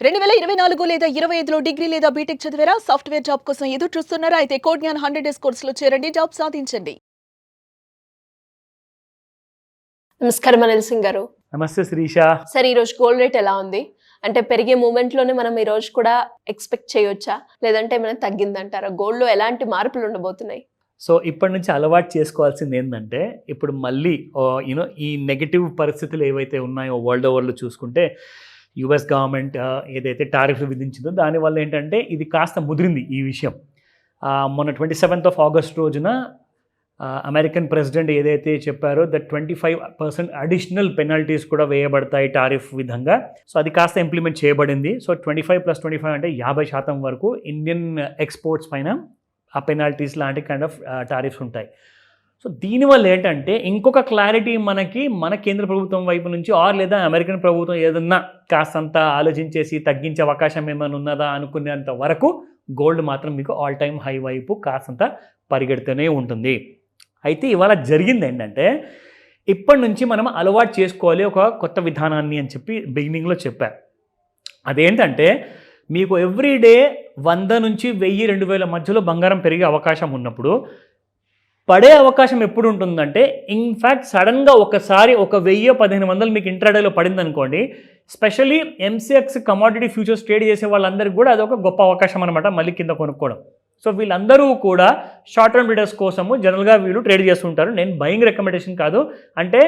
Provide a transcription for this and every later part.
2024 లేదా 25లో డిగ్రీ లేదా బీటెక్ చదివారా? సాఫ్ట్‌వేర్ జాబ్ కోసం ఎదురు చూస్తున్నారా? అయితే కోడ్ జ్ఞాన్ 100 డేస్ కోర్సులో చేరండి, జాబ్ సాధించండి. నమస్కారం అనిల్ సింగ్ గారు. నమస్తే శిరీష. సార్, ఈ రోజు గోల్డ్ రేట్ ఎలా ఉంది? అంటే పెరిగే మూమెంట్ లోనే మనం ఈ రోజు కూడా ఎక్స్పెక్ట్ చేయొచ్చా, లేదంటే ఏమైనా తగ్గిందంటారా? గోల్డ్ లో ఎలాంటి మార్పులు ఉండబోతున్నాయి? సో ఇప్పటి నుంచి అలవాటు చేసుకోవాల్సింది ఏంటంటే, ఇప్పుడు మళ్ళీ ఈ నెగటివ్ పరిస్థితులు ఏవైతే ఉన్నాయో వరల్డ్ ఓవర్లో చూసుకుంటే, యుఎస్ గవర్నమెంట్ ఏదైతే టారిఫ్లు విధించిందో దానివల్ల ఏంటంటే ఇది కాస్త ముదిరింది ఈ విషయం. మొన్న 27th ఆగస్ట్ రోజున అమెరికన్ ప్రెసిడెంట్ ఏదైతే చెప్పారో దట్ 25% అడిషనల్ పెనాల్టీస్ కూడా వేయబడతాయి టారిఫ్ విధంగా. సో అది కాస్త ఇంప్లిమెంట్ చేయబడింది. సో 25 + 25 అంటే 50% వరకు ఇండియన్ ఎక్స్పోర్ట్స్ పైన ఆ పెనాల్టీస్ లాంటి కైండ్ ఆఫ్ టారిఫ్స్ ఉంటాయి. సో దీనివల్ల ఏంటంటే ఇంకొక క్లారిటీ మన కేంద్ర ప్రభుత్వం వైపు నుంచి లేదా అమెరికన్ ప్రభుత్వం ఏదన్నా కాస్తంత ఆలోచించేసి తగ్గించే అవకాశం ఏమైనా ఉన్నదా అనుకునేంత వరకు గోల్డ్ మాత్రం మీకు ఆల్ టైమ్ హై వైపు కాస్తంత పరిగెడుతూనే ఉంటుంది. అయితే ఇవాళ జరిగింది ఏంటంటే, ఇప్పటి నుంచి మనం అలవాటు చేసుకోవాలి ఒక కొత్త విధానాన్ని అని చెప్పి బిగినింగ్లో చెప్పారు. అదేంటంటే మీకు ఎవ్రీడే 100 నుంచి 1000, 2000 మధ్యలో బంగారం పెరిగే అవకాశం ఉన్నప్పుడు పడే అవకాశం ఎప్పుడు ఉంటుందంటే, ఇన్ఫ్యాక్ట్ సడన్గా ఒకసారి 1000-1500 మీకు ఇంట్రాడేలో పడింది అనుకోండి, specially MCX commodity futures trade చేసే వాళ్ళందరికీ కూడా అదొక గొప్ప అవకాశం అనమాట మళ్ళీ కింద కొనుక్కోవడం. సో వీళ్ళందరూ కూడా షార్ట్ టర్మ్ ట్రేడర్స్ కోసము జనరల్గా వీళ్ళు ట్రేడ్ చేస్తుంటారు. నేను బయింగ్ రికమెండేషన్ కాదు, అంటే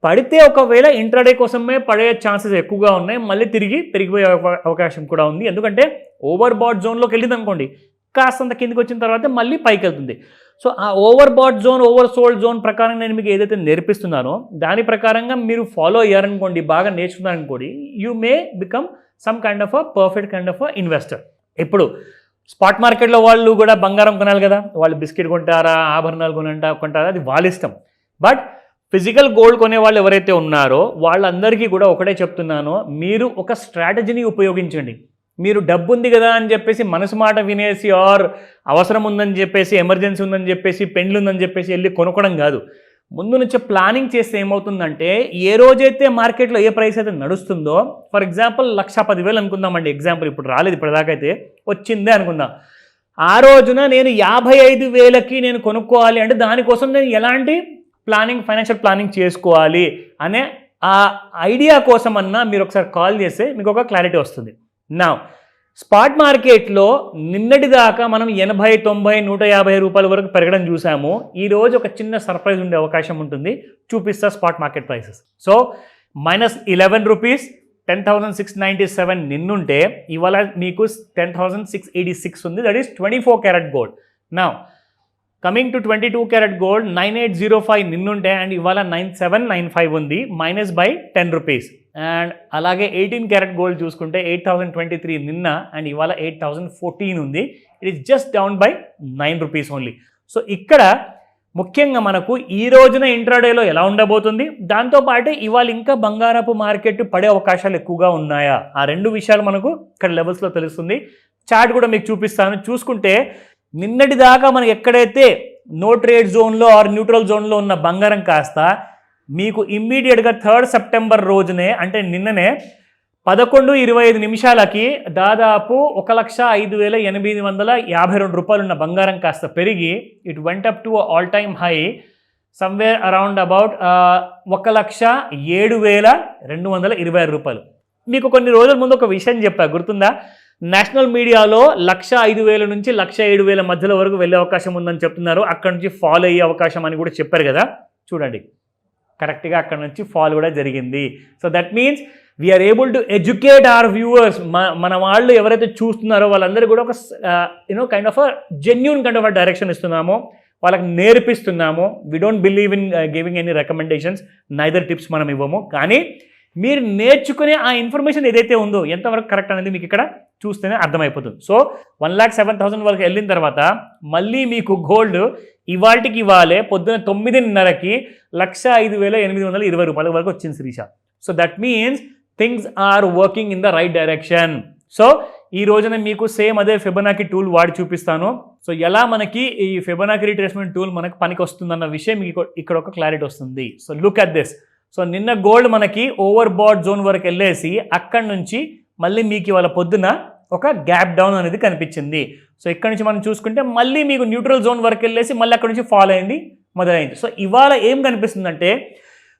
పడితే ఒకవేళ ఇంట్రాడే కోసమే పడే ఛాన్సెస్ ఎక్కువగా ఉన్నాయి, మళ్ళీ తిరిగి పెరిగిపోయే అవకాశం కూడా ఉంది. ఎందుకంటే ఓవర్ బాట్ జోన్లోకి వెళ్ళింది అనుకోండి, కాస్తంత కిందికి వచ్చిన తర్వాత మళ్ళీ పైకి వెళ్తుంది. సో ఆ over bat zone, over sold zone ప్రకారం నేను మీకు ఏదైతే నేర్పిస్తున్నానో దాని ప్రకారంగా మీరు ఫాలో అయ్యారనుకోండి, బాగా నేర్చుకున్నారనుకోండి, you may become some kind of a perfect kind of a investor. ఇప్పుడు స్పాట్ మార్కెట్లో వాళ్ళు కూడా బంగారం కొనాలి కదా, వాళ్ళు బిస్కెట్ కొంటారా, ఆభరణాలు కొంటారా, అది వాళ్ళ ఇష్టం. బట్ ఫిజికల్ గోల్డ్ కొనే వాళ్ళు ఎవరైతే ఉన్నారో వాళ్ళందరికీ కూడా ఒకటే చెప్తున్నానో, మీరు ఒక స్ట్రాటజీని ఉపయోగించండి. మీరు డబ్బు ఉంది కదా అని చెప్పేసి మనసు మాట వినేసి అవసరం ఉందని చెప్పేసి, ఎమర్జెన్సీ ఉందని చెప్పేసి, పెండ్లు ఉందని చెప్పేసి వెళ్ళి కొనుక్కోవడం కాదు. ముందు నుంచి ప్లానింగ్ చేస్తే ఏమవుతుందంటే, ఏ రోజైతే మార్కెట్లో ఏ ప్రైస్ అయితే నడుస్తుందో, ఫర్ ఎగ్జాంపుల్ 1,10,000 అనుకుందామండి, ఎగ్జాంపుల్ ఇప్పుడు రాలేదు, ఇప్పటిదాకైతే వచ్చిందే అనుకుందాం. ఆ రోజున నేను 55,000కి నేను కొనుక్కోవాలి అంటే దానికోసం నేను ఎలాంటి ఫైనాన్షియల్ ప్లానింగ్ చేసుకోవాలి అనే ఆ ఐడియా కోసమన్నా మీరు ఒకసారి కాల్ చేస్తే మీకు ఒక క్లారిటీ వస్తుంది. నా స్పాట్ మార్కెట్లో నిన్నటి దాకా మనం 80, 90, 150 రూపాయల వరకు పెరగడం చూసాము. ఈరోజు ఒక చిన్న సర్ప్రైజ్ ఉండే అవకాశం ఉంటుంది, చూపిస్తా spot market prices. So -11 rupees, 10,697 నిన్నుంటే ఇవాళ మీకు 10,686 ఉంది. That is 24 carat gold. నా కమింగ్ టు 22 క్యారెట్ గోల్డ్ 9805 నిన్నుంటే అండ్ ఇవాళ 9795 ఉంది, మైనస్ బై 10 రూపీస్. అండ్ అలాగే 18 క్యారెట్ గోల్డ్ చూసుకుంటే 8,023 నిన్న అండ్ ఇవాళ 8,014 ఉంది. It is just down by 9 rupees only. So ఇక్కడ ముఖ్యంగా మనకు ఈ రోజున ఇంట్రాడేలో ఎలా ఉండబోతుంది, దాంతోపాటు ఇవాళ ఇంకా బంగారపు మార్కెట్ పడే అవకాశాలు ఎక్కువగా ఉన్నాయా, ఆ రెండు విషయాలు మనకు ఇక్కడ లెవెల్స్లో తెలుస్తుంది. చార్ట్ కూడా మీకు చూపిస్తాను. చూసుకుంటే నిన్నటి దాకా మనకి ఎక్కడైతే నో ట్రేడ్ జోన్లో న్యూట్రల్ జోన్లో ఉన్న బంగారం కాస్త మీకు ఇమ్మీడియట్గా 3rd సెప్టెంబర్ రోజునే, అంటే నిన్ననే 11:25 నిమిషాలకి దాదాపు 1,05,852 రూపాయలు ఉన్న బంగారం కాస్త పెరిగి it went up to all time high somewhere around about 1,07,226 రూపాయలు. మీకు కొన్ని రోజుల ముందు ఒక విషయం చెప్పా, గుర్తుందా? నేషనల్ మీడియాలో 1,05,000 నుంచి 1,07,000 మధ్యలో వరకు వెళ్ళే అవకాశం ఉందని చెప్తున్నారు. అక్కడ నుంచి ఫాల్ అయ్యే అవకాశం అని కూడా చెప్పారు కదా. చూడండి, కరెక్ట్గా అక్కడ నుంచి ఫాల్ కూడా జరిగింది. So that means we are able to educate our viewers. మన వాళ్ళు ఎవరైతే చూస్తున్నారో వాళ్ళందరూ కూడా ఒక kind of a genuine kind of a direction ఇస్తున్నాము, వాళ్ళకి నేర్పిస్తున్నాము. We don't believe in giving any recommendations, neither tips మనం ఇవ్వము. కానీ మీరు నేర్చుకునే ఆ ఇన్ఫర్మేషన్ ఏదైతే ఉందో ఎంతవరకు కరెక్ట్ అనేది మీకు ఇక్కడ చూస్తేనే అర్థమైపోతుంది. సో 1,07,000 వరకు వెళ్ళిన తర్వాత మళ్ళీ మీకు గోల్డ్ ఇవాళకి ఇవాళే పొద్దున 9:30కి 1,05,820 రూపాయల వరకు వచ్చింది Sirisha. So that means things are working in the right direction. So ఈ రోజున మీకు సేమ్ అదే ఫిబొనాకీ టూల్ వాడి చూపిస్తాను. సో ఎలా మనకి ఈ ఫిబొనాకీ రిట్రేస్మెంట్ టూల్ మనకు పనికి వస్తుందన్న విషయం మీకు ఇక్కడ ఒక క్లారిటీ వస్తుంది. So look at this. So నిన్న గోల్డ్ మనకి ఓవర్ బాట్ జోన్ వరకు వెళ్ళేసి అక్కడి నుంచి మళ్ళీ మీకు ఇవాళ పొద్దున ఒక గ్యాప్ డౌన్ అనేది కనిపించింది. సో ఇక్కడ నుంచి మనం చూసుకుంటే మళ్ళీ మీకు న్యూట్రల్ జోన్ వరకు వెళ్ళేసి మళ్ళీ అక్కడ నుంచి ఫాల్ అయింది, మొదలైంది. సో ఇవాళ ఏం కనిపిస్తుందంటే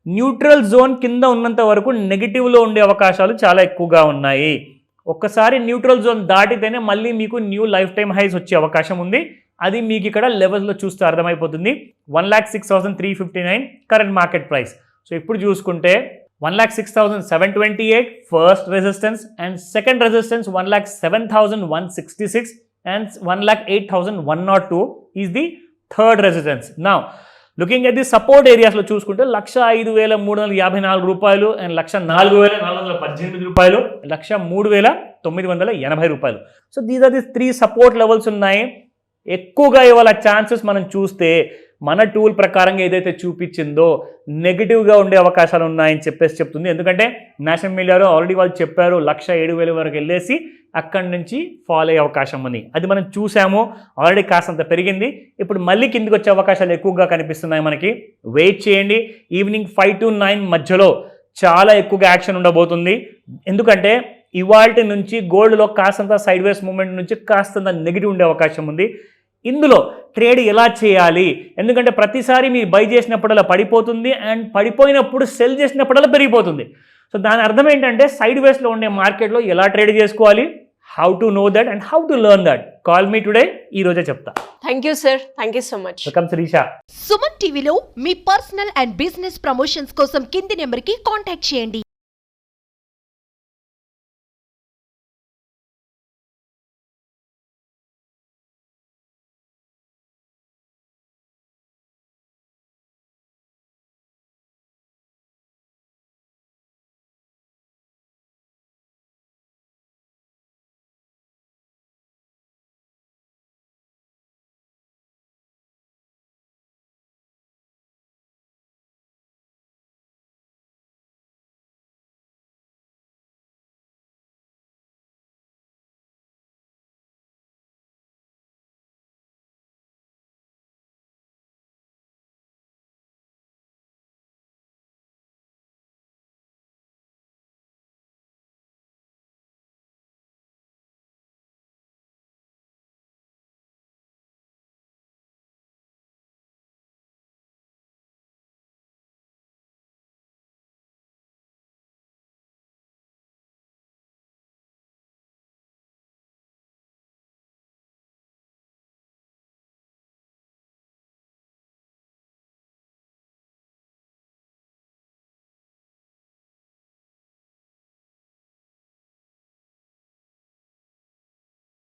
న్యూట్రల్ జోన్ కింద ఉన్నంత వరకు నెగిటివ్లో ఉండే అవకాశాలు చాలా ఎక్కువగా ఉన్నాయి. ఒక్కసారి న్యూట్రల్ జోన్ దాటితేనే మళ్ళీ మీకు న్యూ లైఫ్ టైమ్ హైస్ వచ్చే అవకాశం ఉంది. అది మీకు ఇక్కడ లెవెల్స్లో చూస్తే అర్థమైపోతుంది. 1,06,359 కరెంట్ మార్కెట్ ప్రైస్. సో ఇప్పుడు చూసుకుంటే 1,06,728 first resistance and second resistance 1,07,166 and 1,08,102 is the third resistance. Now looking at the support ఏరియాస్లో చూసుకుంటే 1,05,354 రూపాయలు అండ్ 1,04,418 రూపాయలు, 1,03,980 రూపాయలు. So these are the 3 support levels ఉన్నాయి. ఎక్కువగా ఇవాళ ఛాన్సెస్ మనం చూస్తే మన టూల్ ప్రకారంగా ఏదైతే చూపించిందో నెగిటివ్గా ఉండే అవకాశాలు ఉన్నాయని చెప్తుంది. ఎందుకంటే నేషనల్ మీడియాలో ఆల్రెడీ వాళ్ళు చెప్పారు 1,07,000 వరకు వెళ్ళేసి అక్కడి నుంచి ఫాల్ అయ్యే అవకాశం ఉంది. అది మనం చూసాము, ఆల్రెడీ కాస్తంత పెరిగింది. ఇప్పుడు మళ్ళీ కిందికి వచ్చే అవకాశాలు ఎక్కువగా కనిపిస్తున్నాయి మనకి. వెయిట్ చేయండి. ఈవినింగ్ 5 to 9 మధ్యలో చాలా ఎక్కువగా యాక్షన్ ఉండబోతుంది. ఎందుకంటే ఇవాల్టి నుంచి గోల్డ్లో కాస్తంత సైడ్ వేస్ మూమెంట్ నుంచి కాస్తంత నెగిటివ్ ఉండే అవకాశం ఉంది. ఇందులో ట్రేడ్ ఎలా చేయాలి, ఎందుకంటే ప్రతిసారి మీరు బై చేసినప్పుడల్లా పడిపోతుంది అండ్ పడిపోయినప్పుడు సెల్ చేసినప్పుడల్లా పెరిగిపోతుంది. సో దాని అర్థం ఏంటంటే సైడ్ వేస్లో ఉండే మార్కెట్లో ఎలా ట్రేడ్ చేసుకోవాలి, how to know that and how to learn that. Call me today, ఈ రోజే చెప్తా. Thank you sir, thank you so much. Welcome Sirisha. Suman టీవీలో మీ పర్సనల్ అండ్ బిజినెస్ ప్రమోషన్స్ కోసం కింది నెంబర్కి కాంటాక్ట్ చేయండి.